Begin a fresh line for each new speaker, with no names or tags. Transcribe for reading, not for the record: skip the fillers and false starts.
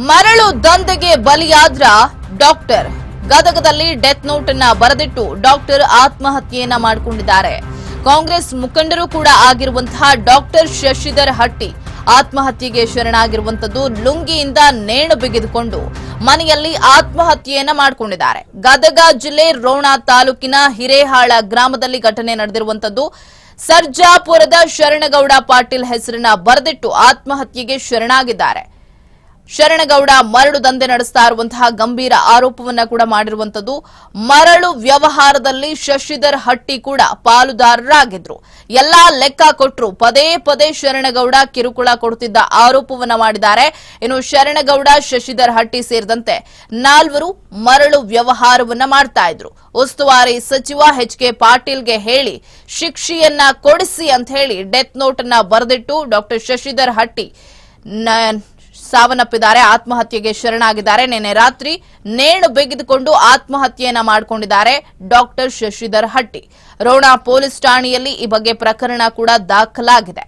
ಮರಳು ದಂಧೆಗೆ ಬಲಿಯಾದ್ರ ಡಾಕ್ಟರ್. ಗದಗದಲ್ಲಿ death note ಅನ್ನ ಬರೆದಿಟ್ಟು ಡಾಕ್ಟರ್ ಆತ್ಮಹತ್ಯೆಯನ್ನ ಮಾಡಿಕೊಂಡಿದ್ದಾರೆ. ಕಾಂಗ್ರೆಸ್ ಮುಖಂಡರು ಕೂಡ ಆಗಿರುವಂತಹ ಡಾಕ್ಟರ್ ಶಶಿಧರ್ ಹಟ್ಟಿ ಆತ್ಮಹತ್ಯೆಗೆ ಶರಣಾಗಿರುವಂತದ್ದು. ಲುಂಗಿಯಿಂದ ನೇಣು ಬಿಗಿದುಕೊಂಡು ಮನೆಯಲ್ಲಿ ಆತ್ಮಹತ್ಯೆಯನ್ನ ಮಾಡಿಕೊಂಡಿದ್ದಾರೆ. ಗದಗ ಜಿಲ್ಲೆ ರೋಣ ತಾಲೂಕಿನ ಹಿರೇಹಾಳ ಗ್ರಾಮದಲ್ಲಿ ಘಟನೆ ನಡೆದಿರುವಂತದ್ದು. ಸರ್ಜಾಪುರದ ಶರಣಗೌಡ ಪಾಟೀಲ್ ಹೆಸರನ್ನ ಬರೆದಿಟ್ಟು ಆತ್ಮಹತ್ಯೆಗೆ ಶರಣಾಗಿದ್ದಾರೆ. ಶರಣಗೌಡ ಮರಳು ದಂಧೆ ನಡೆಸ್ತಾ ಇರುವಂತಹ ಗಂಭೀರ ಆರೋಪವನ್ನ ಕೂಡ ಮಾಡಿರುವಂತದ್ದು. ಮರಳು ವ್ಯವಹಾರದಲ್ಲಿ ಶಶಿಧರ್ ಹಟ್ಟಿ ಕೂಡ ಪಾಲುದಾರರಾಗಿದ್ರು. ಎಲ್ಲಾ ಲೆಕ್ಕ ಕೊಟ್ಟರು ಪದೇ ಪದೇ ಶರಣಗೌಡ ಕಿರುಕುಳ ಕೊಡುತ್ತಿದ್ದ ಆರೋಪವನ್ನ ಮಾಡಿದ್ದಾರೆ. ಇನ್ನು ಶರಣಗೌಡ, ಶಶಿಧರ್ ಹಟ್ಟಿ ಸೇರಿದಂತೆ 4 ಮರಳು ವ್ಯವಹಾರವನ್ನ ಮಾಡ್ತಾ ಇದ್ರು. ಉಸ್ತುವಾರಿ ಸಚಿವ ಎಚ್.ಕೆ. ಪಾಟೀಲ್ಗೆ ಹೇಳಿ ಶಿಕ್ಷೆಯನ್ನ ಕೊಡಿಸಿ ಅಂತ ಹೇಳಿ ಡೆತ್ ನೋಟ್ ಅನ್ನ ಬರೆದಿಟ್ಟು ಡಾಕ್ಟರ್ ಶಶಿಧರ್ ಹಟ್ಟಿ ಸಾವನ್ನಪ್ಪಿದ್ದಾರೆ. ಆತ್ಮಹತ್ಯೆಗೆ ಶರಣಾಗಿದ್ದಾರೆ. ನಿನ್ನೆ ರಾತ್ರಿ ನೇಣು ಬಿಗಿದುಕೊಂಡು ಆತ್ಮಹತ್ಯೆಯನ್ನ ಮಾಡಿಕೊಂಡಿದ್ದಾರೆ ಡಾಕ್ಟರ್ ಶಶಿಧರ್ ಹಟ್ಟಿ. ರೋಣ ಪೊಲೀಸ್ ಠಾಣೆಯಲ್ಲಿ ಈ ಬಗ್ಗೆ ಪ್ರಕರಣ ಕೂಡ ದಾಖಲಾಗಿದೆ.